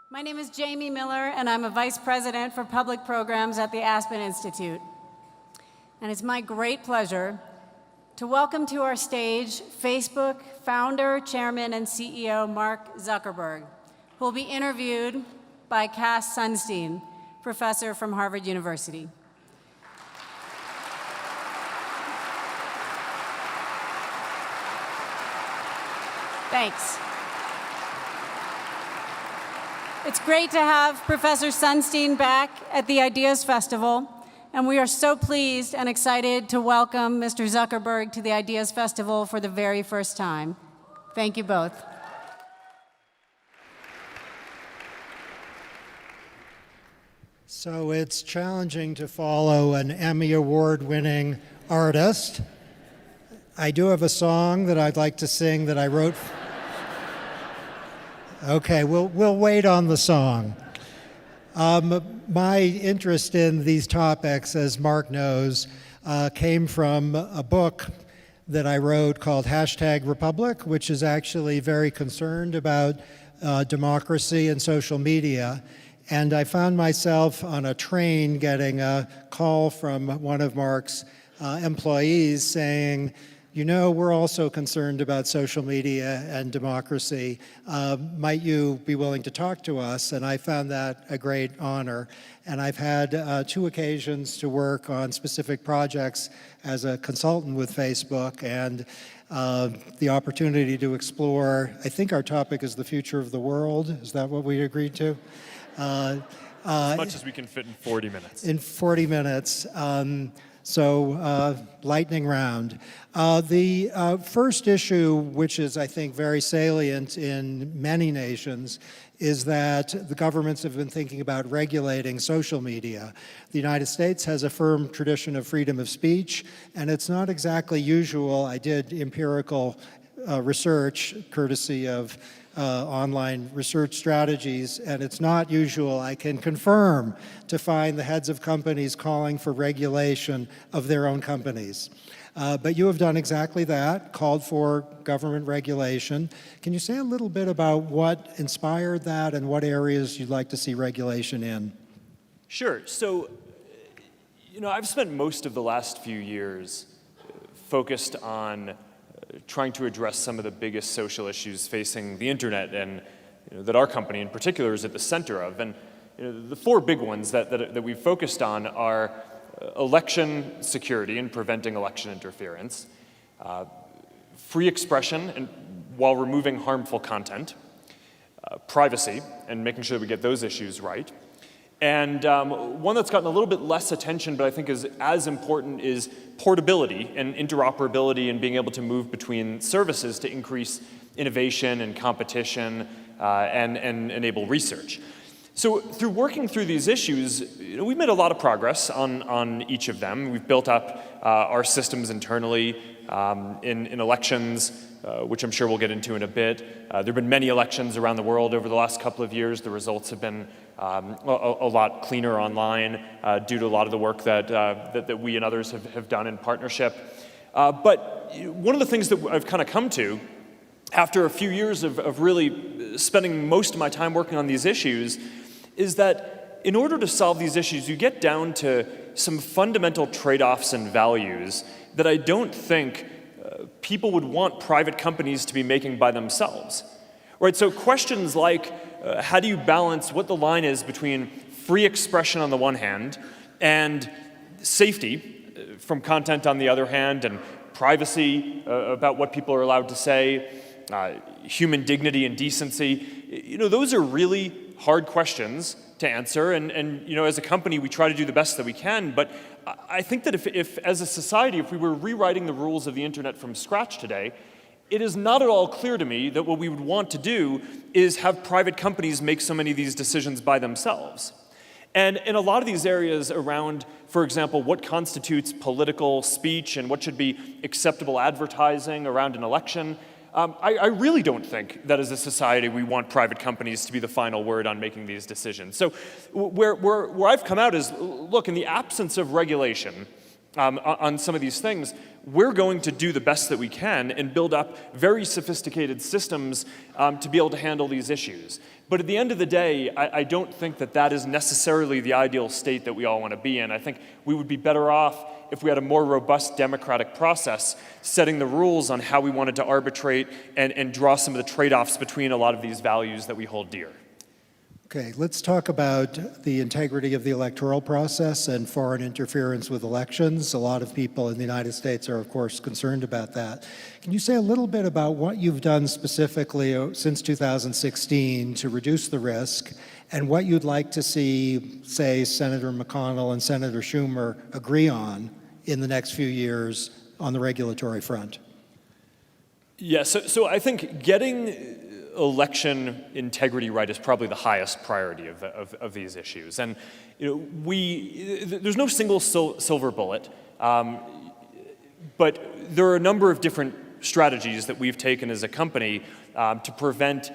My name is Jamie Miller, and I'm a Vice President for Public Programs at the Aspen Institute. And it's my great pleasure to welcome to our stage Facebook founder, chairman, and CEO Mark Zuckerberg, who will be interviewed by Cass Sunstein, professor from Harvard University. Thanks. It's great to have Professor Sunstein back at the Ideas Festival, and we are so pleased and excited to welcome Mr. Zuckerberg to the Ideas Festival for the very first time. Thank you both. So it's challenging to follow an Emmy Award-winning artist. I do have a song that I'd like to sing that I wrote. Okay, we'll wait on the song. My interest in these topics, as Mark knows, came from a book that I wrote called #Republic, which is actually very concerned about democracy and social media. And I found myself on a train getting a call from one of Mark's employees saying, you know, we're also concerned about social media and democracy. Might you be willing to talk to us? And I found that a great honor. And I've had 2 occasions to work on specific projects as a consultant with Facebook, and the opportunity to explore, I think our topic is the future of the world. Is that what we agreed to? As much as we can fit in 40 minutes. In 40 minutes. So lightning round. The first issue, which is, I think, very salient in many nations, is that the governments have been thinking about regulating social media. The United States has a firm tradition of freedom of speech, and it's not exactly usual. I did empirical research, courtesy of online research strategies, and it's not usual, I can confirm, to find the heads of companies calling for regulation of their own companies. But you have done exactly that, called for government regulation. Can you say a little bit about what inspired that and what areas you'd like to see regulation in? Sure. So, you know, I've spent most of the last few years focused on trying to address some of the biggest social issues facing the internet, and that our company in particular is at the center of. And the 4 big ones that we've focused on are election security and preventing election interference, free expression and while removing harmful content, privacy and making sure that we get those issues right. And one that's gotten a little bit less attention, but I think is as important, is portability and interoperability and being able to move between services to increase innovation and competition and enable research. So through working through these issues, we've made a lot of progress on each of them. We've built up our systems internally in elections, which I'm sure we'll get into in a bit. There have been many elections around the world over the last couple of years. The results have been a lot cleaner online due to a lot of the work that we and others have done in partnership. But one of the things that I've kind of come to after a few years of really spending most of my time working on these issues is that in order to solve these issues, you get down to some fundamental trade-offs and values that I don't think people would want private companies to be making by themselves. Right, so questions like, how do you balance what the line is between free expression on the one hand and safety from content on the other hand, and privacy about what people are allowed to say, human dignity and decency. Those are really hard questions to answer, and as a company we try to do the best that we can, but I think that if as a society, if we were rewriting the rules of the internet from scratch today, it is not at all clear to me that what we would want to do is have private companies make so many of these decisions by themselves. And in a lot of these areas around, for example, what constitutes political speech and what should be acceptable advertising around an election, I really don't think that as a society we want private companies to be the final word on making these decisions. So where I've come out is, look, in the absence of regulation, on some of these things, we're going to do the best that we can and build up very sophisticated systems to be able to handle these issues. But at the end of the day, I don't think that that is necessarily the ideal state that we all want to be in. I think we would be better off if we had a more robust democratic process setting the rules on how we wanted to arbitrate and draw some of the trade-offs between a lot of these values that we hold dear. Okay, let's talk about the integrity of the electoral process and foreign interference with elections. A lot of people in the United States are, of course, concerned about that. Can you say a little bit about what you've done specifically since 2016 to reduce the risk, and what you'd like to see, say, Senator McConnell and Senator Schumer agree on in the next few years on the regulatory front? Yeah, so I think getting election integrity right is probably the highest priority of these issues. And there's no single silver bullet, but there are a number of different strategies that we've taken as a company to prevent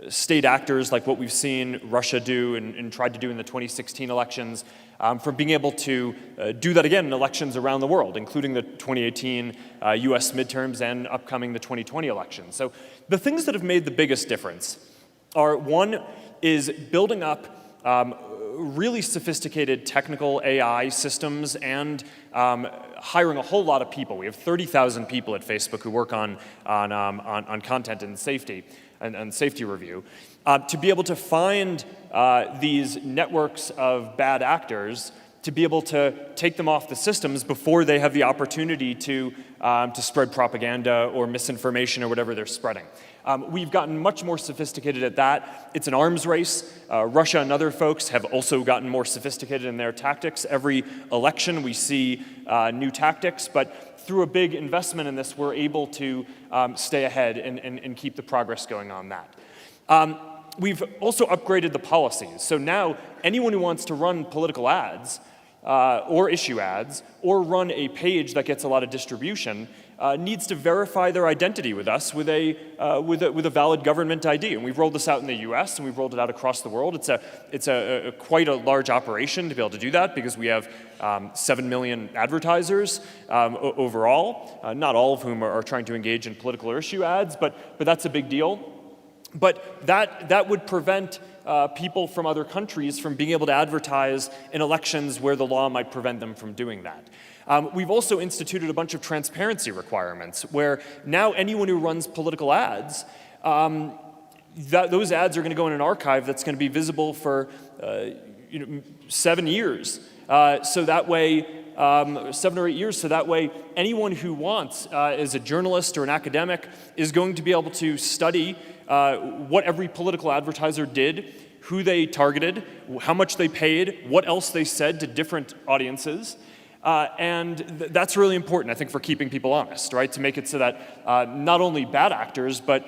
state actors like what we've seen Russia do and tried to do in the 2016 elections from being able to do that again in elections around the world, including the 2018 US midterms and upcoming the 2020 elections. So the things that have made the biggest difference are, one is building up really sophisticated technical AI systems and hiring a whole lot of people. We have 30,000 people at Facebook who work on content and safety and safety review, to be able to find these networks of bad actors, to be able to take them off the systems before they have the opportunity to spread propaganda or misinformation or whatever they're spreading. We've gotten much more sophisticated at that. It's an arms race. Russia and other folks have also gotten more sophisticated in their tactics. Every election we see new tactics, but through a big investment in this, we're able to stay ahead and keep the progress going on that. We've also upgraded the policies. So now anyone who wants to run political ads or issue ads or run a page that gets a lot of distribution needs to verify their identity with us with a valid government ID. And we've rolled this out in the US and we've rolled it out across the world. It's quite a large operation to be able to do that because we have 7 million advertisers overall, not all of whom are trying to engage in political or issue ads, but that's a big deal. But that would prevent people from other countries from being able to advertise in elections where the law might prevent them from doing that. We've also instituted a bunch of transparency requirements where now anyone who runs political ads, those ads are going to go in an archive that's going to be visible for 7 years. So that way, 7 or 8 years, so that way anyone who wants, as a journalist or an academic, is going to be able to study what every political advertiser did, who they targeted, how much they paid, what else they said to different audiences. And that's really important, I think, for keeping people honest, right? To make it so that not only bad actors, but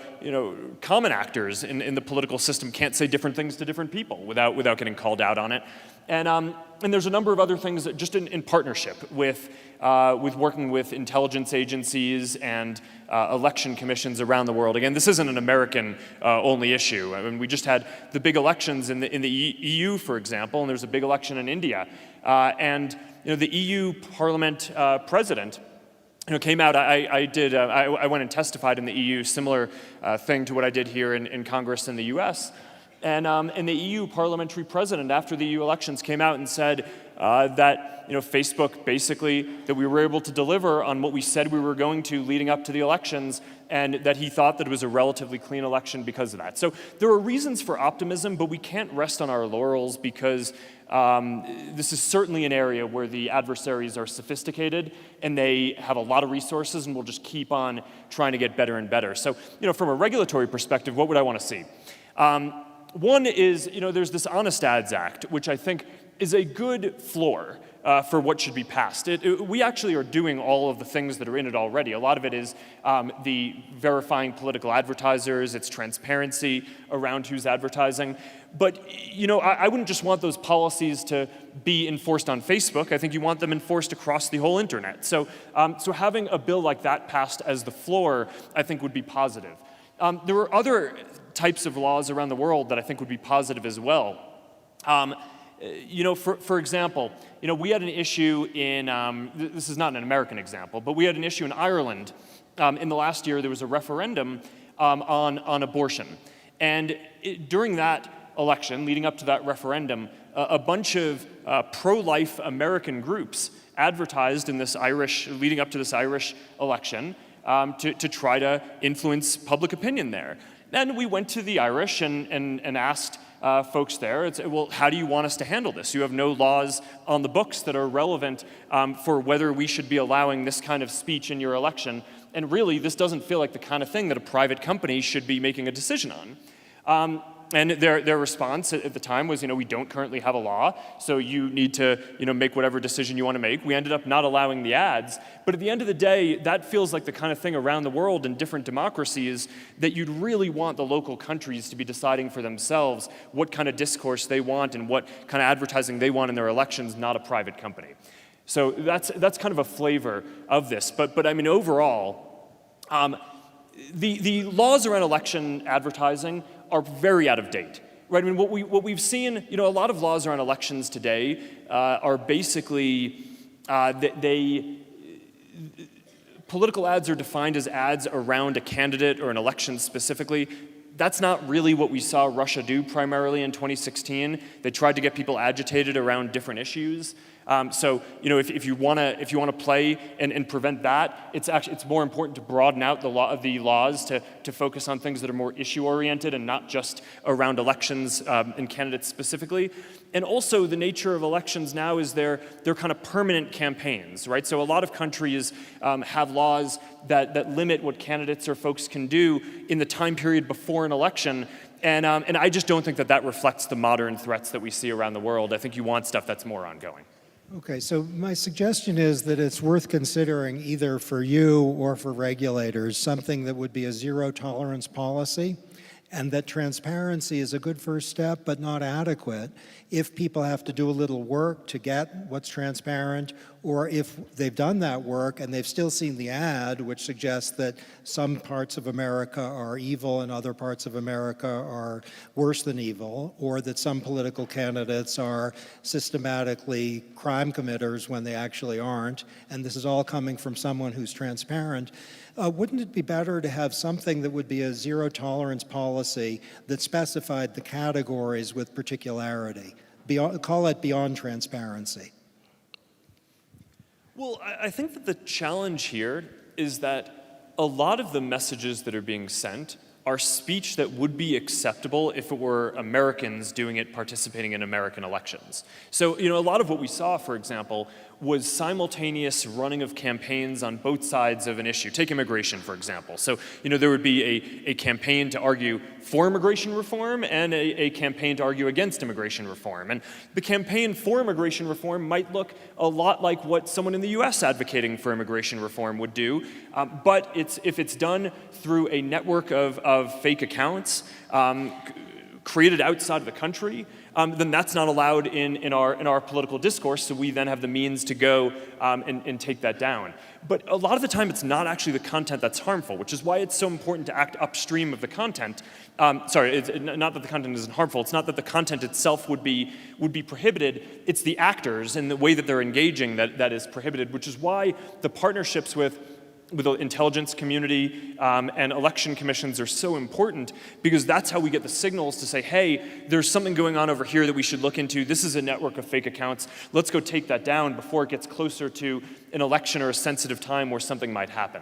common actors in the political system can't say different things to different people without getting called out on it. And there's a number of other things that just in partnership with working with intelligence agencies and election commissions around the world. Again, this isn't an American only issue. I mean, we just had the big elections in the EU, for example, and there's a big election in India. And the EU Parliament president came out. I went and testified in the EU, similar thing to what I did here in Congress in the US. And the EU parliamentary president, after the EU elections, came out and said that Facebook basically, that we were able to deliver on what we said we were going to leading up to the elections, and that he thought that it was a relatively clean election because of that. So there are reasons for optimism, but we can't rest on our laurels because this is certainly an area where the adversaries are sophisticated and they have a lot of resources and will just keep on trying to get better and better. So from a regulatory perspective, what would I want to see? One is, there's this Honest Ads Act, which I think is a good floor for what should be passed. We actually are doing all of the things that are in it already. A lot of it is the verifying political advertisers, it's transparency around who's advertising. But, I wouldn't just want those policies to be enforced on Facebook. I think you want them enforced across the whole internet. So having a bill like that passed as the floor, I think would be positive. There are other types of laws around the world that I think would be positive as well. For example, we had an issue in, this is not an American example, but we had an issue in Ireland. In the last year, there was a referendum on abortion. And during that election, leading up to that referendum, a bunch of pro-life American groups advertised in this leading up to this Irish election to try to influence public opinion there. And we went to the Irish and asked folks there, well, how do you want us to handle this? You have no laws on the books that are relevant for whether we should be allowing this kind of speech in your election. And really, this doesn't feel like the kind of thing that a private company should be making a decision on. And their response at the time was, we don't currently have a law, so you need to, make whatever decision you want to make. We ended up not allowing the ads. But at the end of the day, that feels like the kind of thing around the world in different democracies that you'd really want the local countries to be deciding for themselves what kind of discourse they want and what kind of advertising they want in their elections, not a private company. So that's kind of a flavor of this. But I mean, overall, the laws around election advertising are very out of date, right? I mean, what we've seen, a lot of laws around elections today are basically political ads are defined as ads around a candidate or an election specifically. That's not really what we saw Russia do primarily in 2016. They tried to get people agitated around different issues. So if you want to play and prevent that, it's more important to broaden out the laws to focus on things that are more issue oriented and not just around elections and candidates specifically. And also the nature of elections now is they're kind of permanent campaigns, right? So a lot of countries have laws that limit what candidates or folks can do in the time period before an election. And I just don't think that reflects the modern threats that we see around the world. I think you want stuff that's more ongoing. Okay, so my suggestion is that it's worth considering either for you or for regulators something that would be a zero tolerance policy, and that transparency is a good first step but not adequate if people have to do a little work to get what's transparent, or if they've done that work and they've still seen the ad which suggests that some parts of America are evil and other parts of America are worse than evil, or that some political candidates are systematically crime committers when they actually aren't, and this is all coming from someone who's transparent. Wouldn't it be better to have something that would be a zero tolerance policy that specified the categories with particularity? Call it beyond transparency. Well, I think that the challenge here is that a lot of the messages that are being sent are speech that would be acceptable if it were Americans doing it, participating in American elections. So, a lot of what we saw, for example, was simultaneous running of campaigns on both sides of an issue. Take immigration, for example. So, there would be a campaign to argue for immigration reform and a campaign to argue against immigration reform. And the campaign for immigration reform might look a lot like what someone in the US advocating for immigration reform would do, but if it's done through a network of fake accounts created outside of the country, then that's not allowed in our political discourse, so we then have the means to go and take that down. But a lot of the time it's not actually the content that's harmful, which is why it's so important to act upstream of the content. It's not that the content isn't harmful, it's not that the content itself would be prohibited, it's the actors and the way that they're engaging that is prohibited, which is why the partnerships with the intelligence community and election commissions are so important, because that's how we get the signals to say, hey, there's something going on over here that we should look into. This is a network of fake accounts. Let's go take that down before it gets closer to an election or a sensitive time where something might happen.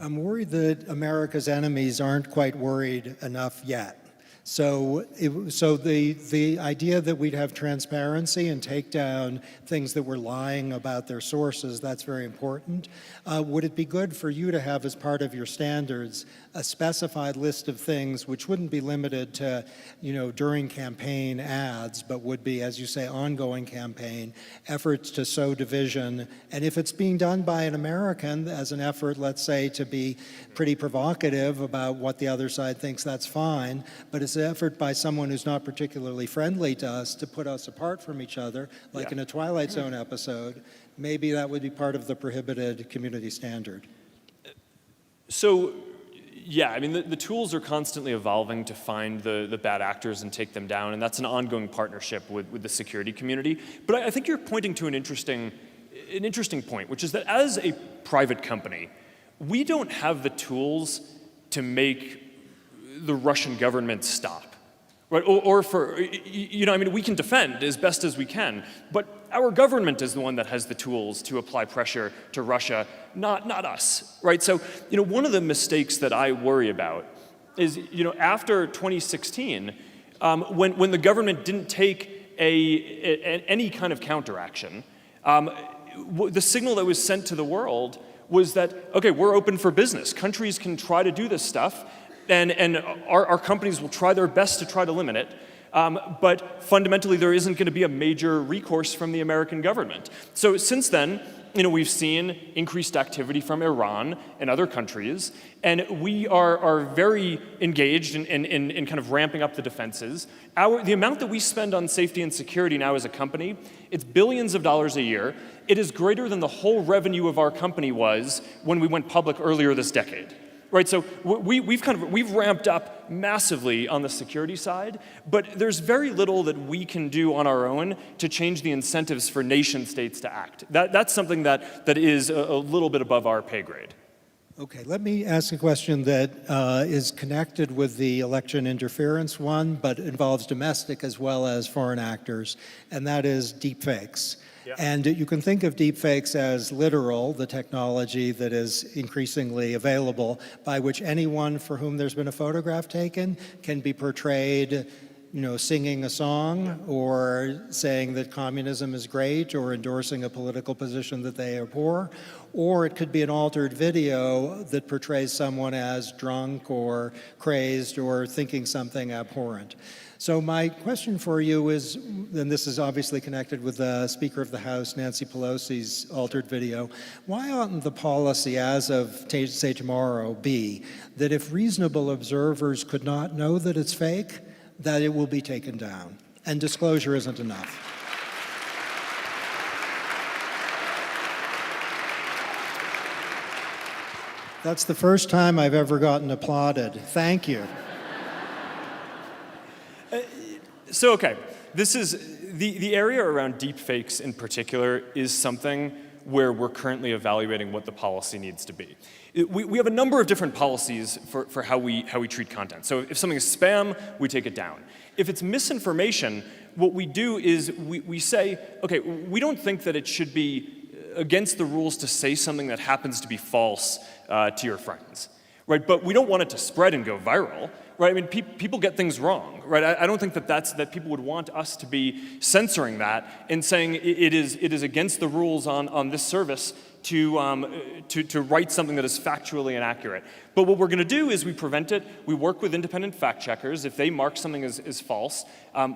I'm worried that America's enemies aren't quite worried enough yet. So the idea that we'd have transparency and take down things that were lying about their sources, that's very important. Would it be good for you to have as part of your standards a specified list of things which wouldn't be limited to, during campaign ads, but would be, as you say, ongoing campaign efforts to sow division? And if it's being done by an American as an effort, let's say, to be pretty provocative about what the other side thinks, that's fine. But it's an effort by someone who's not particularly friendly to us to put us apart from each other, like in a Twilight Zone episode, maybe that would be part of the prohibited community standard. So, Yeah, I mean, the tools are constantly evolving to find the bad actors and take them down, and that's an ongoing partnership with the security community. But I think you're pointing to an interesting point, which is that as a private company, we don't have the tools to make the Russian government stop, right? Or for, you know, I mean, we can defend as best as we can, but our government is the one that has the tools to apply pressure to Russia, not us, right? So, you know, one of the mistakes that I worry about is, you know, after 2016, when the government didn't take any kind of counteraction, the signal that was sent to the world was that, okay, we're open for business. Countries can try to do this stuff, and our companies will try their best to try to limit it. But fundamentally, there isn't going to be a major recourse from the American government. So since then, you know, we've seen increased activity from Iran and other countries, and we are very engaged in kind of ramping up the defenses. The amount that we spend on safety and security now as a company, it's billions of dollars a year. It is greater than the whole revenue of our company was when we went public earlier this decade. Right, so we've ramped up massively on the security side, but there's very little that we can do on our own to change the incentives for nation states to act. That's something that is a little bit above our pay grade. Okay, let me ask a question that is connected with the election interference one, but involves domestic as well as foreign actors, and that is deepfakes. Yeah. And you can think of deepfakes as literal, the technology that is increasingly available, by which anyone for whom there's been a photograph taken can be portrayed, you know, singing a song or saying that communism is great or endorsing a political position that they abhor. Or it could be an altered video that portrays someone as drunk or crazed or thinking something abhorrent. So my question for you is, and this is obviously connected with the Speaker of the House, Nancy Pelosi's altered video, why oughtn't the policy as of, say, tomorrow be that if reasonable observers could not know that it's fake, that it will be taken down, and disclosure isn't enough? That's the first time I've ever gotten applauded. Thank you. So, okay, this is, the area around deepfakes in particular is something where we're currently evaluating what the policy needs to be. We have a number of different policies for how we treat content. So if something is spam, we take it down. If it's misinformation, what we do is we say, okay, we don't think that it should be against the rules to say something that happens to be false to your friends, right? But we don't want it to spread and go viral. Right, I mean, people get things wrong, right? I don't think that people would want us to be censoring that and saying it is against the rules on this service to write something that is factually inaccurate. But what we're going to do is we prevent it. We work with independent fact checkers. If they mark something as false,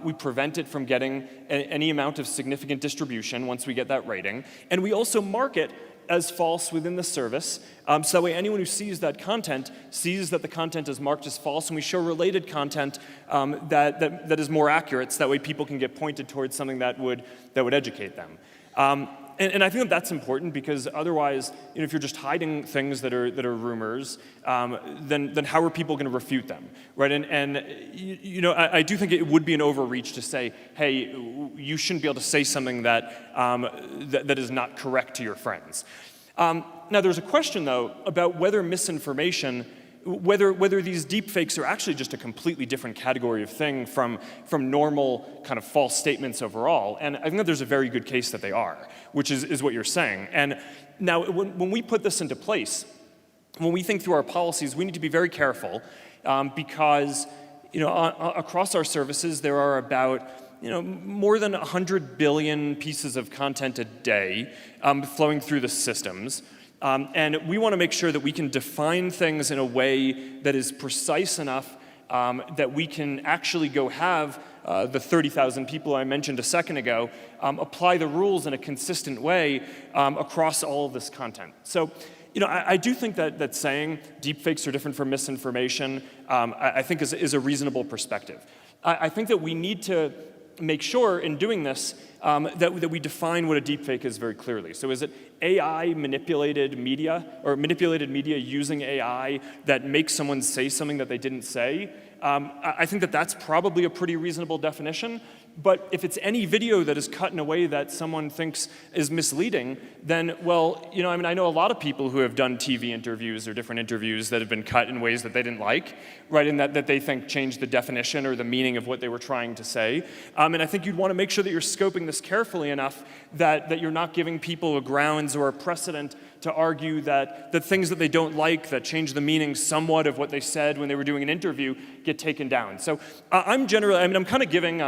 we prevent it from getting any amount of significant distribution once we get that rating. And we also mark it as false within the service, so that way anyone who sees that content sees that the content is marked as false, and we show related content that is more accurate, so that way people can get pointed towards something that would educate them. And I think that's important, because otherwise, you know, if you're just hiding things that are rumors, then how are people going to refute them, right? And you know, I do think it would be an overreach to say, hey, you shouldn't be able to say something that that is not correct to your friends. Now, there's a question though about whether misinformation, whether these deepfakes are actually just a completely different category of thing from normal kind of false statements overall. And I think that there's a very good case that they are, which is what you're saying. And now, when we put this into place, when we think through our policies, we need to be very careful because, you know, across our services, there are about, you know, more than 100 billion pieces of content a day flowing through the systems. And we want to make sure that we can define things in a way that is precise enough that we can actually go have the 30,000 people I mentioned a second ago apply the rules in a consistent way across all of this content. So, you know, I do think that saying deepfakes are different from misinformation, I think is a reasonable perspective. I think that we need to make sure in doing this that we define what a deepfake is very clearly. So is it AI manipulated media, or manipulated media using AI that makes someone say something that they didn't say? I think that that's probably a pretty reasonable definition. But if it's any video that is cut in a way that someone thinks is misleading, then, well, you know, I mean, I know a lot of people who have done TV interviews or different interviews that have been cut in ways that they didn't like, right, and that they think changed the definition or the meaning of what they were trying to say. And I think you'd want to make sure that you're scoping this carefully enough that you're not giving people a grounds or a precedent to argue that the things that they don't like that change the meaning somewhat of what they said when they were doing an interview get taken down. So I'm kind of giving,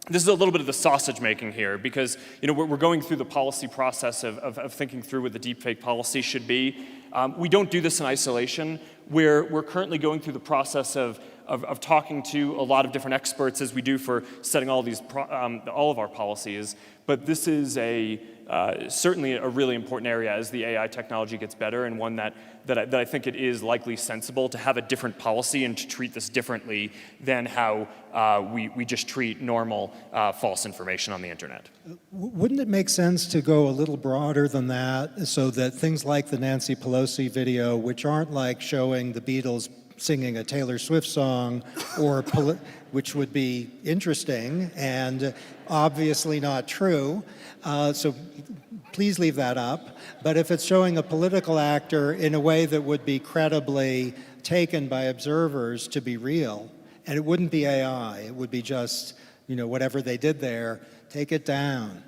this is a little bit of the sausage making here, because you know we're going through the policy process of thinking through what the deepfake policy should be. We don't do this in isolation. We're currently going through the process of talking to a lot of different experts, as we do for setting all of our policies. But this is certainly a really important area as the AI technology gets better, and one that I think it is likely sensible to have a different policy and to treat this differently than how we just treat normal false information on the internet. Wouldn't it make sense to go a little broader than that, so that things like the Nancy Pelosi video, which aren't like showing the Beatles singing a Taylor Swift song, or which would be interesting and obviously not true, so please leave that up. But if it's showing a political actor in a way that would be credibly taken by observers to be real, and it wouldn't be AI, it would be just, you know, whatever they did there, take it down.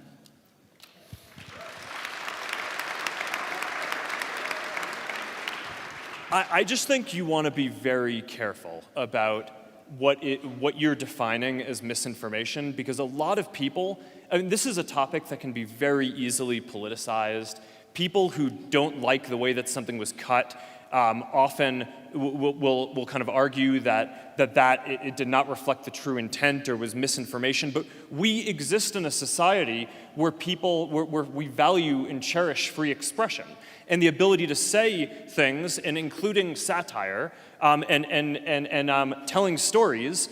I just think you want to be very careful about what you're defining as misinformation, because a lot of people, I mean, this is a topic that can be very easily politicized. People who don't like the way that something was cut often will kind of argue that it did not reflect the true intent or was misinformation. But we exist in a society where where we value and cherish free expression and the ability to say things, and including satire and telling stories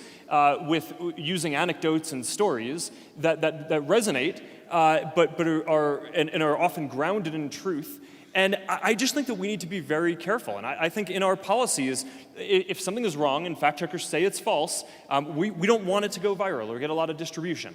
with using anecdotes and stories that resonate, but are often grounded in truth. And I just think that we need to be very careful. And I think in our policies, if something is wrong and fact checkers say it's false, we don't want it to go viral or get a lot of distribution.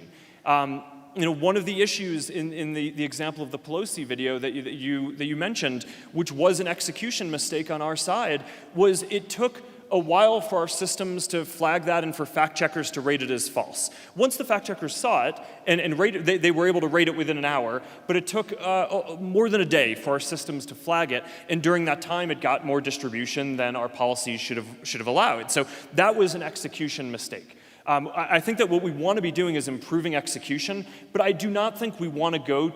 You know, one of the issues in the example of the Pelosi video that you mentioned, which was an execution mistake on our side, was it took a while for our systems to flag that and for fact checkers to rate it as false. Once the fact checkers saw it and rated, they were able to rate it within an hour, but it took more than a day for our systems to flag it, and during that time it got more distribution than our policies should have allowed. So that was an execution mistake. I think that what we want to be doing is improving execution, but I do not think we want to go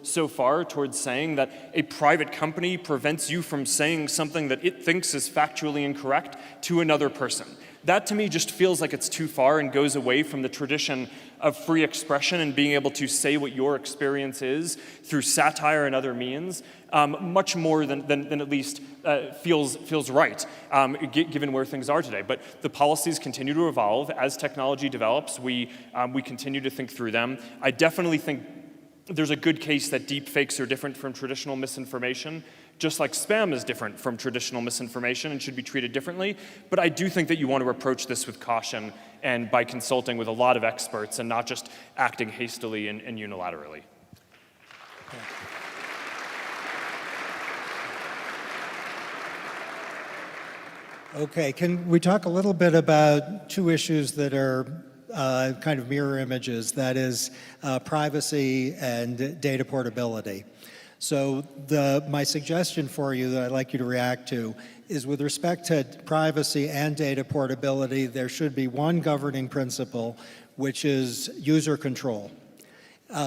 so far towards saying that a private company prevents you from saying something that it thinks is factually incorrect to another person. That to me just feels like it's too far and goes away from the tradition of free expression and being able to say what your experience is through satire and other means, much more than at least feels right, given where things are today. But the policies continue to evolve. As technology develops, we continue to think through them. I definitely think there's a good case that deep fakes are different from traditional misinformation, just like spam is different from traditional misinformation and should be treated differently. But I do think that you want to approach this with caution and by consulting with a lot of experts and not just acting hastily and unilaterally. Okay, can we talk a little bit about two issues that are kind of mirror images, that is privacy and data portability. So my suggestion for you that I'd like you to react to is, with respect to privacy and data portability, there should be one governing principle, which is user control.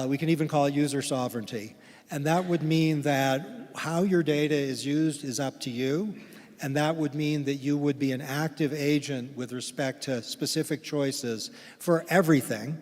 We can even call it user sovereignty. And that would mean that how your data is used is up to you. And that would mean that you would be an active agent with respect to specific choices for everything.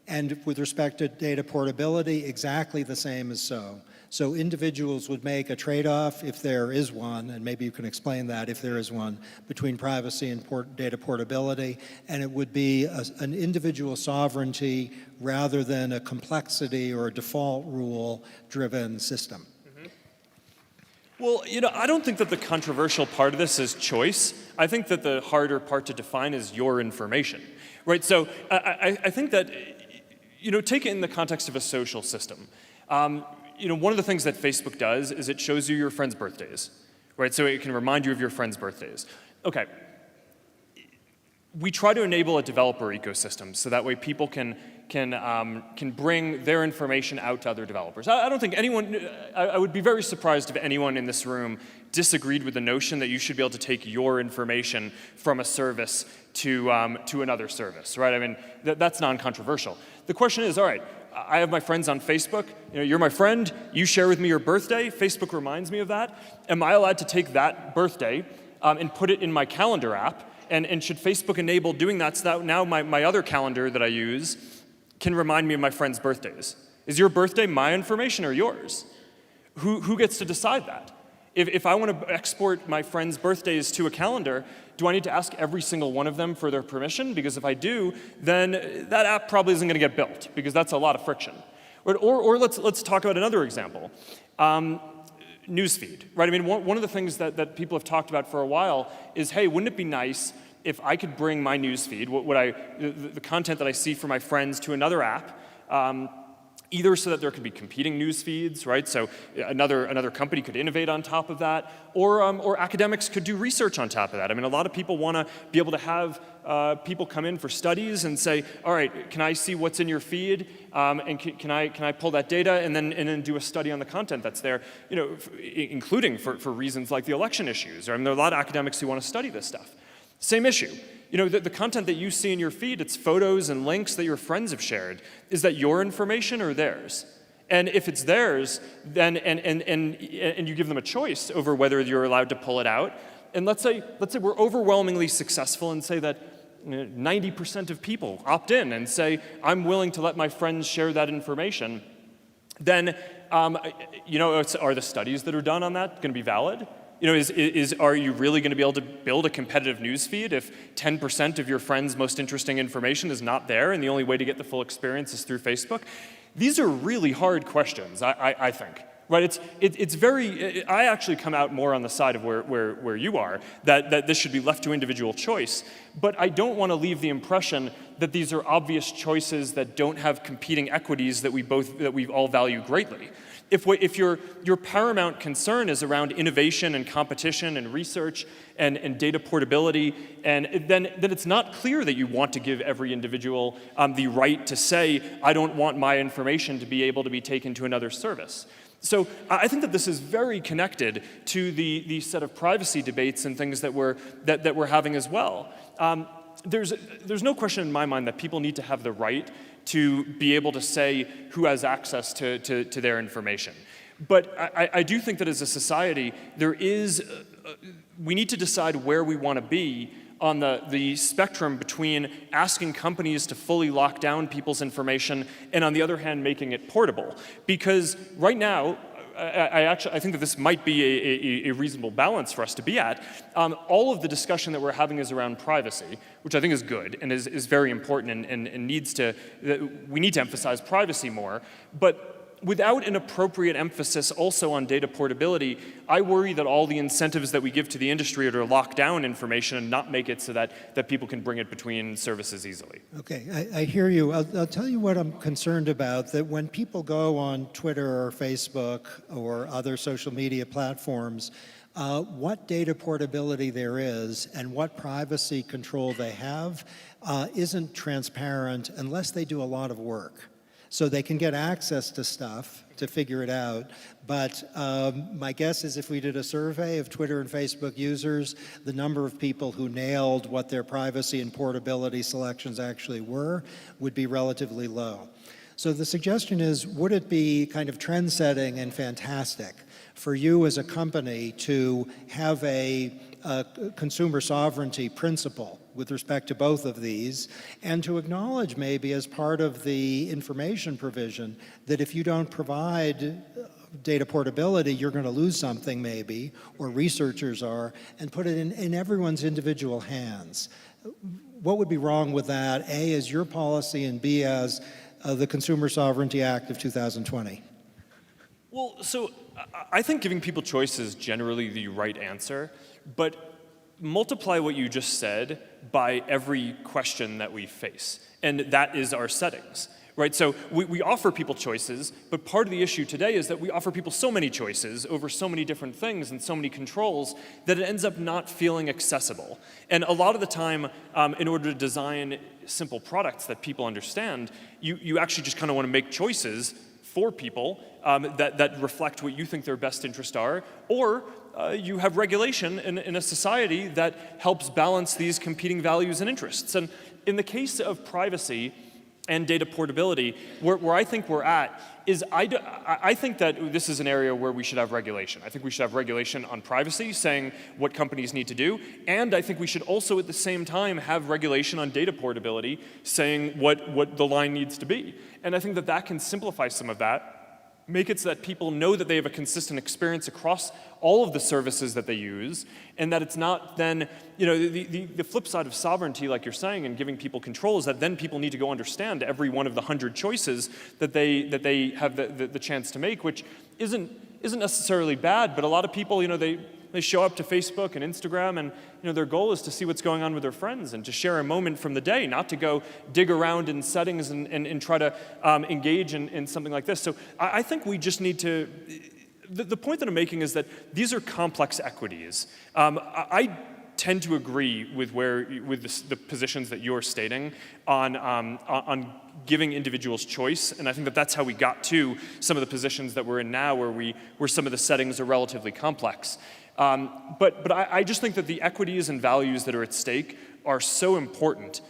And with respect to data portability, exactly the same as so. So individuals would make a trade-off, if there is one, and maybe you can explain that if there is one, between privacy and data portability, and it would be an individual sovereignty rather than a complexity or a default rule-driven system. Well, I don't think that the controversial part of this is choice. I think that the harder part to define is your information, right? So I think that, take it in the context of a social system. One of the things that Facebook does is it shows you your friends' birthdays, right? So it can remind you of your friends' birthdays. Okay. We try to enable a developer ecosystem so that way people can bring their information out to other developers. I don't think anyone, I would be very surprised if anyone in this room disagreed with the notion that you should be able to take your information from a service to another service, right? I mean, that's non-controversial. The question is, all right, I have my friends on Facebook. You're my friend. You share with me your birthday. Facebook reminds me of that. Am I allowed to take that birthday and put it in my calendar app? And should Facebook enable doing that so that now my other calendar that I use can remind me of my friends' birthdays? Is your birthday my information or yours? Who gets to decide that? If I want to export my friends' birthdays to a calendar, do I need to ask every single one of them for their permission? Because if I do, then that app probably isn't going to get built, because that's a lot of friction. Or let's talk about another example. Newsfeed, right? I mean, one of the things that people have talked about for a while is, hey, wouldn't it be nice if I could bring my newsfeed, the content that I see from my friends, to another app, either so that there could be competing news feeds, right? So another company could innovate on top of that, or academics could do research on top of that. I mean, a lot of people want to be able to have people come in for studies and say, all right, can I see what's in your feed, and can I pull that data and then do a study on the content that's there, including for reasons like the election issues. I mean, there are a lot of academics who want to study this stuff. Same issue. The content that you see in your feed, it's photos and links that your friends have shared. Is that your information or theirs? And if it's theirs, then and you give them a choice over whether you're allowed to pull it out. And let's say we're overwhelmingly successful and say that 90% of people opt in and say, I'm willing to let my friends share that information. Then, are the studies that are done on that going to be valid? Are you really going to be able to build a competitive news feed if 10% of your friends' most interesting information is not there and the only way to get the full experience is through Facebook? These are really hard questions, I think. Right? It's very, I actually come out more on the side of where you are, that this should be left to individual choice. But I don't want to leave the impression that these are obvious choices that don't have competing equities that we all value greatly. If your paramount concern is around innovation and competition and research and data portability, and then it's not clear that you want to give every individual the right to say, I don't want my information to be able to be taken to another service. So I think that this is very connected to the set of privacy debates and things that we're having as well. There's no question in my mind that people need to have the right to be able to say who has access to their information. But I do think that as a society, we need to decide where we want to be on the spectrum between asking companies to fully lock down people's information and, on the other hand, making it portable. Because right now, I think that this might be a reasonable balance for us to be at. All of the discussion that we're having is around privacy, which I think is good and is very important and we need to emphasize privacy more. But without an appropriate emphasis also on data portability, I worry that all the incentives that we give to the industry are to lock down information and not make it so that people can bring it between services easily. Okay, I hear you. I'll tell you what I'm concerned about, that when people go on Twitter or Facebook or other social media platforms, what data portability there is and what privacy control they have isn't transparent unless they do a lot of work. So they can get access to stuff to figure it out. But my guess is if we did a survey of Twitter and Facebook users, the number of people who nailed what their privacy and portability selections actually were would be relatively low. So the suggestion is, would it be kind of trend-setting and fantastic for you as a company to have a consumer sovereignty principle with respect to both of these, and to acknowledge maybe as part of the information provision that if you don't provide data portability, you're going to lose something maybe, or researchers are, and put it in everyone's individual hands. What would be wrong with that, A, as your policy, and B, as the Consumer Sovereignty Act of 2020? Well, so I think giving people choice is generally the right answer, but multiply what you just said by every question that we face, and that is our settings. Right, so we offer people choices, but part of the issue today is that we offer people so many choices over so many different things and so many controls that it ends up not feeling accessible. And a lot of the time, in order to design simple products that people understand, you actually just kind of want to make choices for people that reflect what you think their best interests are, or you have regulation in a society that helps balance these competing values and interests. And in the case of privacy and data portability, where I think we're at is I think that this is an area where we should have regulation. I think we should have regulation on privacy, saying what companies need to do, and I think we should also at the same time have regulation on data portability, saying what the line needs to be. And I think that that can simplify some of that, make it so that people know that they have a consistent experience across all of the services that they use, and that it's not then, the flip side of sovereignty, like you're saying, and giving people control is that then people need to go understand every one of the 100 choices that they have the chance to make, which isn't necessarily bad, but a lot of people, they show up to Facebook and Instagram, and their goal is to see what's going on with their friends and to share a moment from the day, not to go dig around in settings and try to engage in something like this. So I think we just need to, the point that I'm making is that these are complex equities. I tend to agree with the positions that you're stating on giving individuals choice, and I think that that's how we got to some of the positions that we're in now, where some of the settings are relatively complex. But I just think that the equities and values that are at stake are so important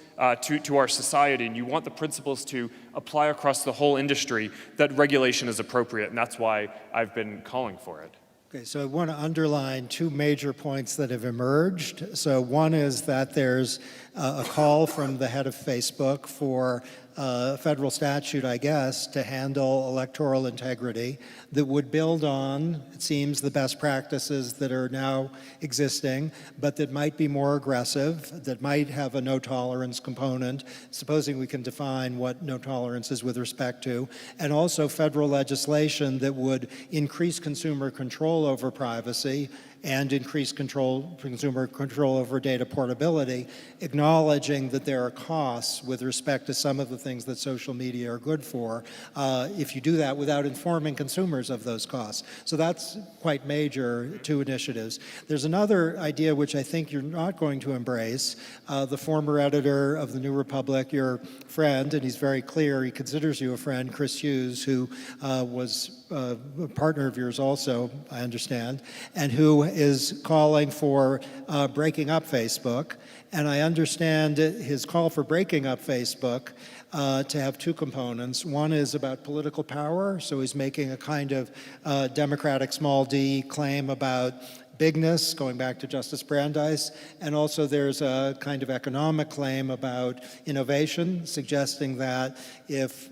to our society, and you want the principles to apply across the whole industry, that regulation is appropriate, and that's why I've been calling for it. Okay, so I want to underline two major points that have emerged. So one is that there's a call from the head of Facebook for federal statute, I guess, to handle electoral integrity that would build on, it seems, the best practices that are now existing, but that might be more aggressive, that might have a no tolerance component, supposing we can define what no tolerance is with respect to, and also federal legislation that would increase consumer control over privacy and increase consumer control over data portability, acknowledging that there are costs with respect to some of the things that social media are good for, if you do that without informing consumers of those costs. So that's quite major, two initiatives. There's another idea which I think you're not going to embrace. The former editor of the New Republic, your friend, and he's very clear, he considers you a friend, Chris Hughes, who was a partner of yours also, I understand, and who is calling for breaking up Facebook. And I understand his call for breaking up Facebook to have two components. One is about political power, so he's making a kind of democratic small d claim about bigness, going back to Justice Brandeis, and also there's a kind of economic claim about innovation, suggesting that if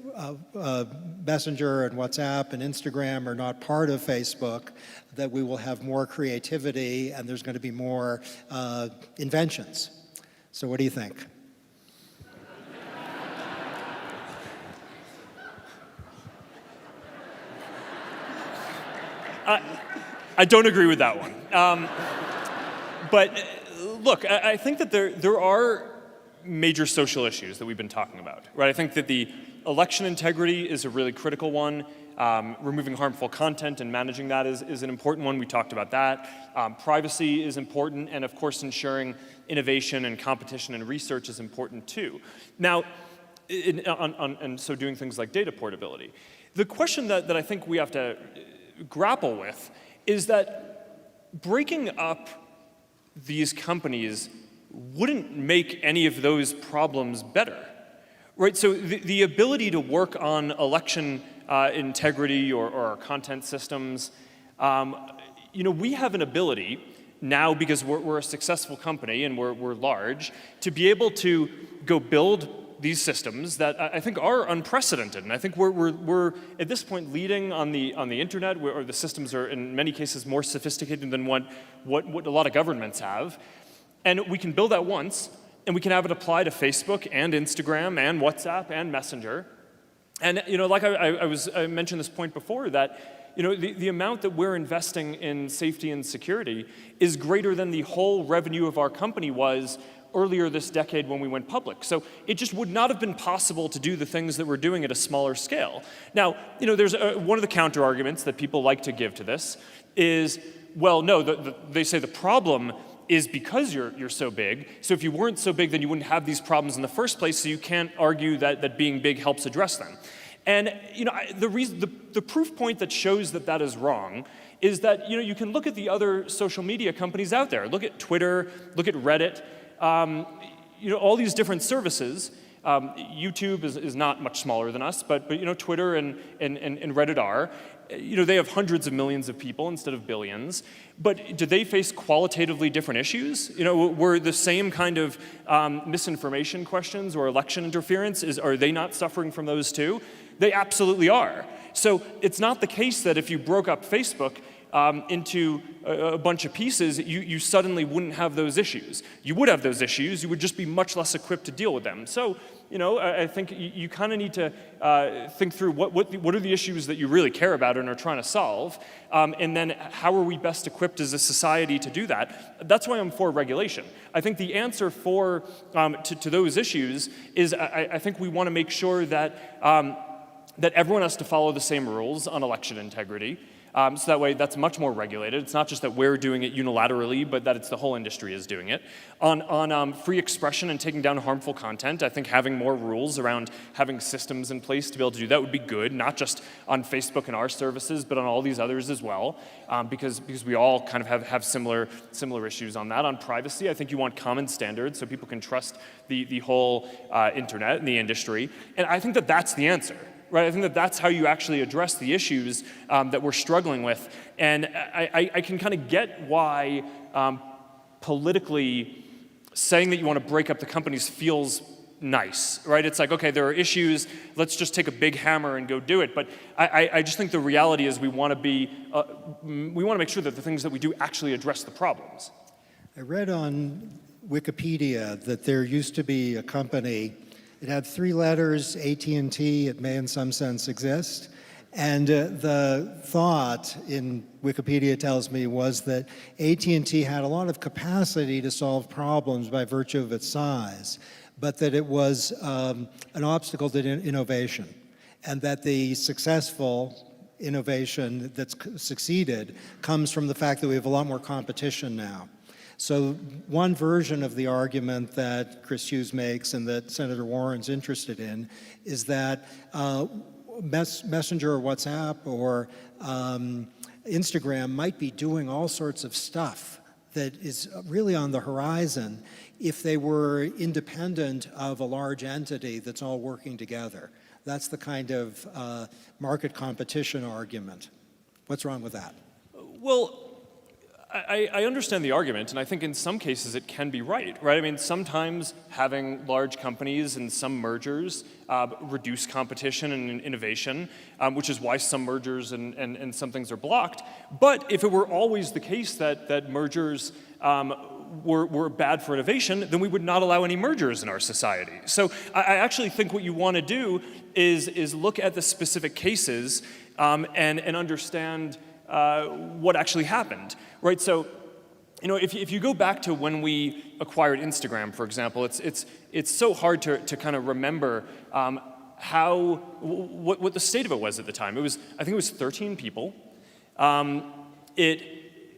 Messenger and WhatsApp and Instagram are not part of Facebook, that we will have more creativity and there's going to be more inventions. So what do you think? I don't agree with that one. But look, I think that there are major social issues that we've been talking about, right? I think that the election integrity is a really critical one. Removing harmful content and managing that is an important one. We talked about that. Privacy is important, and of course ensuring innovation and competition and research is important too. Now, and so doing things like data portability. The question that I think we have to grapple with is that breaking up these companies wouldn't make any of those problems better, right? So the ability to work on election integrity or content systems we have an ability now, because we're a successful company and we're large, to be able to go build these systems that I think are unprecedented. And I think we're at this point leading on the internet, where the systems are in many cases more sophisticated than what a lot of governments have. And we can build that once, and we can have it apply to Facebook and Instagram and WhatsApp and Messenger. And like I mentioned this point before, that the amount that we're investing in safety and security is greater than the whole revenue of our company was earlier this decade when we went public. So it just would not have been possible to do the things that we're doing at a smaller scale. Now, there's one of the counter arguments that people like to give to this is, well, no, they say the problem is because you're so big. So if you weren't so big, then you wouldn't have these problems in the first place, so you can't argue that being big helps address them. And the proof point that shows that is wrong is that you can look at the other social media companies out there. Look at Twitter, look at Reddit, all these different services. YouTube is not much smaller than us, but Twitter and Reddit are. They have hundreds of millions of people instead of billions. But do they face qualitatively different issues? Were the same kind of misinformation questions or election interference, are they not suffering from those too? They absolutely are. So it's not the case that if you broke up Facebook into a bunch of pieces, you suddenly wouldn't have those issues. You would have those issues, you would just be much less equipped to deal with them. So, I think you kind of need to think through what are the issues that you really care about and are trying to solve, and then how are we best equipped as a society to do that? That's why I'm for regulation. I think the answer to those issues is I think we want to make sure that everyone has to follow the same rules on election integrity. So that way, that's much more regulated. It's not just that we're doing it unilaterally, but that it's the whole industry is doing it. On free expression and taking down harmful content, I think having more rules around having systems in place to be able to do that would be good, not just on Facebook and our services, but on all these others as well, because we all kind of have similar issues on that. On privacy, I think you want common standards so people can trust the whole internet and the industry. And I think that's the answer. Right, I think that's how you actually address the issues that we're struggling with. And I can kind of get why politically saying that you want to break up the companies feels nice, right? It's like, okay, there are issues, let's just take a big hammer and go do it. But I just think the reality is we want to make sure that the things that we do actually address the problems. I read on Wikipedia that there used to be a company. It had 3 letters, AT&T. It may in some sense exist. And the thought in Wikipedia tells me was that AT&T had a lot of capacity to solve problems by virtue of its size, but that it was an obstacle to innovation, and that the successful innovation that's succeeded comes from the fact that we have a lot more competition now. So one version of the argument that Chris Hughes makes and that Senator Warren's interested in is that Messenger or WhatsApp or Instagram might be doing all sorts of stuff that is really on the horizon if they were independent of a large entity that's all working together. That's the kind of market competition argument. What's wrong with that? Well, I understand the argument, and I think in some cases it can be right? I mean, sometimes having large companies and some mergers reduce competition and innovation, which is why some mergers and some things are blocked. But if it were always the case that mergers were bad for innovation, then we would not allow any mergers in our society. So I actually think what you want to do is look at the specific cases and understand what actually happened, right? So, if you go back to when we acquired Instagram, for example, it's so hard to kind of remember what the state of it was at the time. I think it was 13 people. It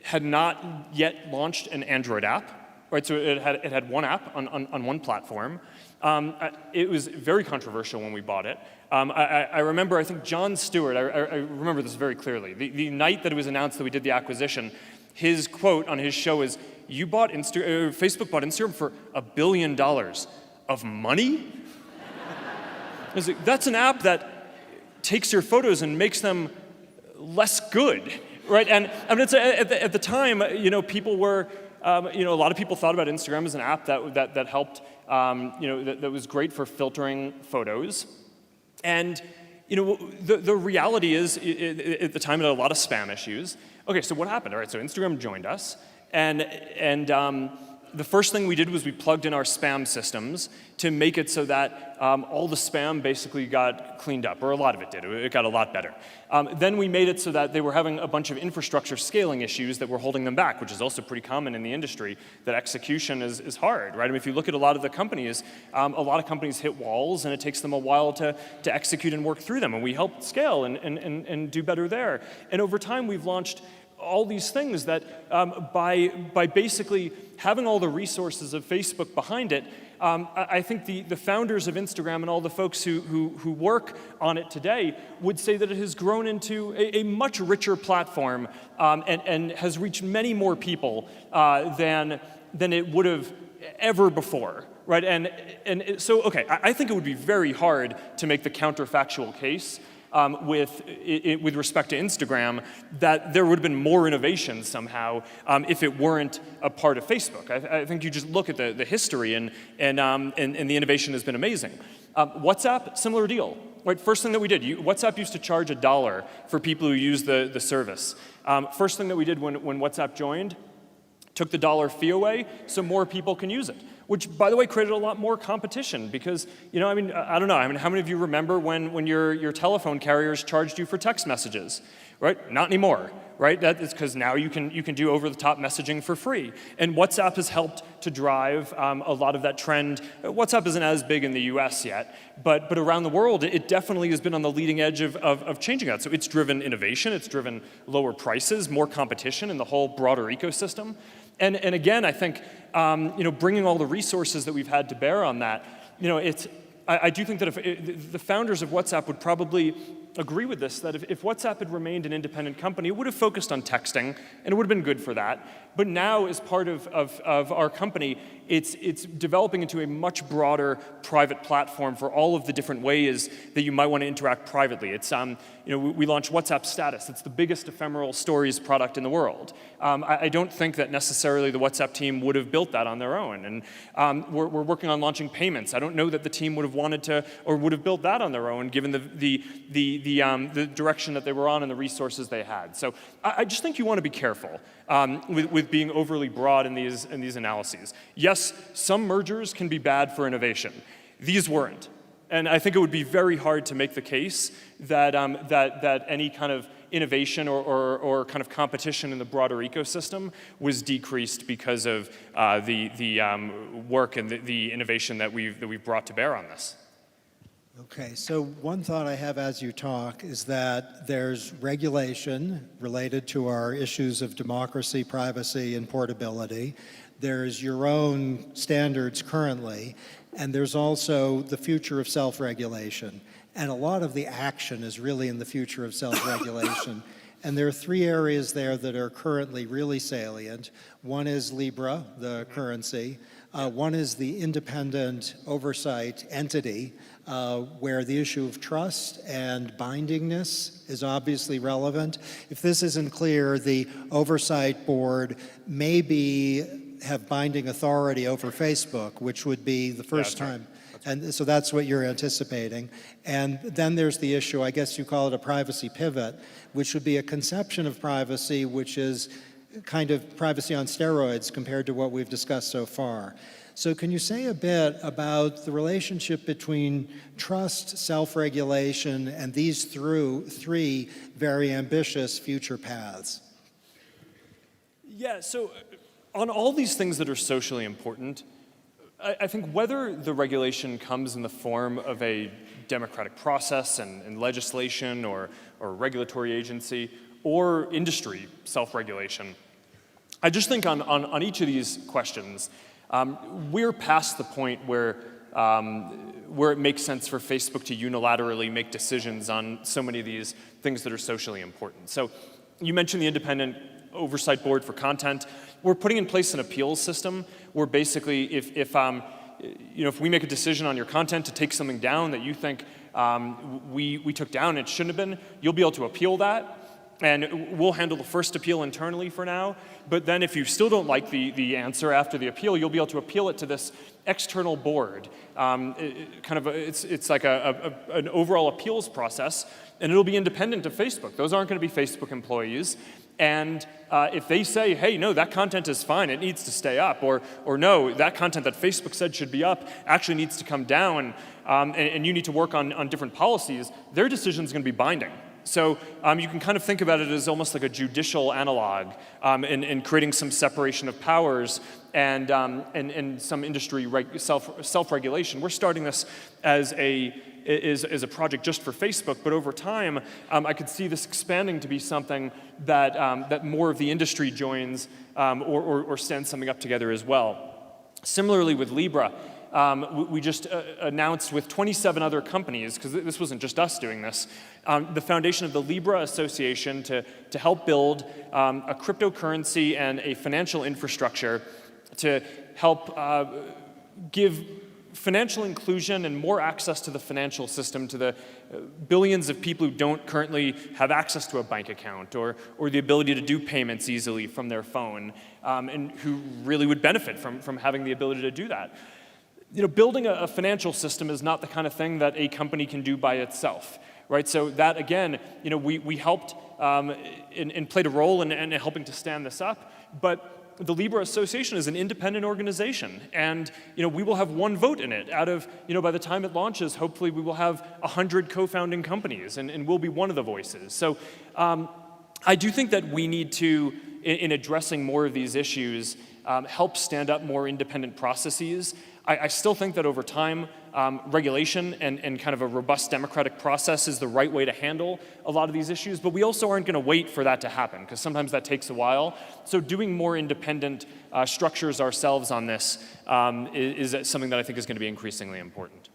had not yet launched an Android app, right? So it had one app on one platform. It was very controversial when we bought it. I remember, I think Jon Stewart, I remember this very clearly. The night that it was announced that we did the acquisition, his quote on his show is, Facebook bought Instagram for $1 billion of money? That's an app that takes your photos and makes them less good. Right, and I mean, at the time, people were, a lot of people thought about Instagram as an app that helped, that was great for filtering photos. And, the reality is, at the time, it had a lot of spam issues. Okay, so what happened? All right, so Instagram joined us, and the first thing we did was we plugged in our spam systems to make it so that all the spam basically got cleaned up, or a lot of it did. It got a lot better. Then we made it so that they were having a bunch of infrastructure scaling issues that were holding them back, which is also pretty common in the industry, that execution is hard, right? I mean, if you look at a lot of the companies, a lot of companies hit walls, and it takes them a while to execute and work through them, and we helped scale and do better there. And over time, we've launched all these things that by basically having all the resources of Facebook behind it, I think the founders of Instagram and all the folks who work on it today would say that it has grown into a much richer platform and has reached many more people than it would have ever before. Right, and so, okay, I think it would be very hard to make the counterfactual case with respect to Instagram that there would have been more innovation somehow if it weren't a part of Facebook. I think you just look at the history and the innovation has been amazing. WhatsApp, similar deal. Right, first thing that we did, WhatsApp used to charge $1 for people who use the service. First thing that we did when WhatsApp joined, took the $1 fee away so more people can use it. Which, by the way, created a lot more competition because, I don't know. I mean, how many of you remember when your telephone carriers charged you for text messages, right? Not anymore, right? That is because now you can do over-the-top messaging for free. And WhatsApp has helped to drive a lot of that trend. WhatsApp isn't as big in the US yet, but around the world, it definitely has been on the leading edge of changing that. So it's driven innovation, it's driven lower prices, more competition in the whole broader ecosystem. And again, I think, bringing all the resources that we've had to bear on that, I do think that if the founders of WhatsApp would probably agree with this, that if WhatsApp had remained an independent company, it would have focused on texting, and it would have been good for that. But now, as part of our company, it's developing into a much broader private platform for all of the different ways that you might want to interact privately. It's we launched WhatsApp Status. It's the biggest ephemeral stories product in the world. I don't think that necessarily the WhatsApp team would have built that on their own. And we're working on launching payments. I don't know that the team would have wanted to or would have built that on their own, given the direction that they were on and the resources they had. So I just think you want to be careful with being overly broad in these analyses. Yes, some mergers can be bad for innovation. These weren't. And I think it would be very hard to make the case that any kind of innovation or kind of competition in the broader ecosystem was decreased because of the work and the innovation that we've brought to bear on this. Okay, so one thought I have as you talk is that there's regulation related to our issues of democracy, privacy, and portability. There's your own standards currently, and there's also the future of self-regulation. And a lot of the action is really in the future of self-regulation. And there are three areas there that are currently really salient. One is Libra, the currency. One is the independent oversight entity, where the issue of trust and bindingness is obviously relevant. If this isn't clear, the oversight board may have binding authority over Facebook, which would be the first time. And so that's what you're anticipating. And then there's the issue, I guess you call it a privacy pivot, which would be a conception of privacy which is kind of privacy on steroids compared to what we've discussed so far. So can you say a bit about the relationship between trust, self-regulation, and these three very ambitious future paths? Yeah, so on all these things that are socially important, I think whether the regulation comes in the form of a democratic process and legislation or regulatory agency or industry self-regulation, I just think on each of these questions, we're past the point where it makes sense for Facebook to unilaterally make decisions on so many of these things that are socially important. So you mentioned the independent oversight board for content. We're putting in place an appeals system where basically if we make a decision on your content to take something down that you think we took down and it shouldn't have been, you'll be able to appeal that. And we'll handle the first appeal internally for now, but then if you still don't like the answer after the appeal, you'll be able to appeal it to this external board. It's like an overall appeals process, and it'll be independent of Facebook. Those aren't going to be Facebook employees. And if they say, hey, no, that content is fine, it needs to stay up, or no, that content that Facebook said should be up actually needs to come down, and you need to work on different policies, their decision is going to be binding. So you can kind of think about it as almost like a judicial analog in creating some separation of powers and some industry self-regulation. We're starting this as a project just for Facebook, but over time, I could see this expanding to be something that more of the industry joins or stands something up together as well. Similarly with Libra, we just announced with 27 other companies, because this wasn't just us doing this, the foundation of the Libra Association to help build a cryptocurrency and a financial infrastructure to help give financial inclusion and more access to the financial system to the billions of people who don't currently have access to a bank account or the ability to do payments easily from their phone, and who really would benefit from having the ability to do that. Building a financial system is not the kind of thing that a company can do by itself, right? So that, again, we helped and played a role in helping to stand this up, but the Libra Association is an independent organization, and we will have one vote in it. Out of, by the time it launches, hopefully we will have 100 co-founding companies, and we'll be one of the voices. So I do think that we need to, in addressing more of these issues, help stand up more independent processes. I still think that over time, regulation and kind of a robust democratic process is the right way to handle a lot of these issues, but we also aren't going to wait for that to happen, because sometimes that takes a while. So doing more independent structures ourselves on this is something that I think is going to be increasingly important.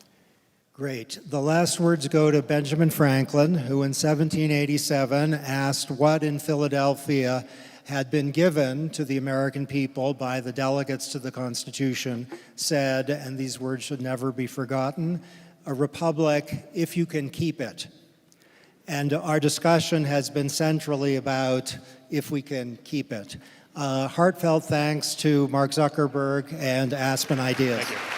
Great. The last words go to Benjamin Franklin, who in 1787 asked what in Philadelphia had been given to the American people by the delegates to the Constitution, said, and these words should never be forgotten, a republic if you can keep it. And our discussion has been centrally about if we can keep it. Heartfelt thanks to Mark Zuckerberg and Aspen Ideas. Thank you.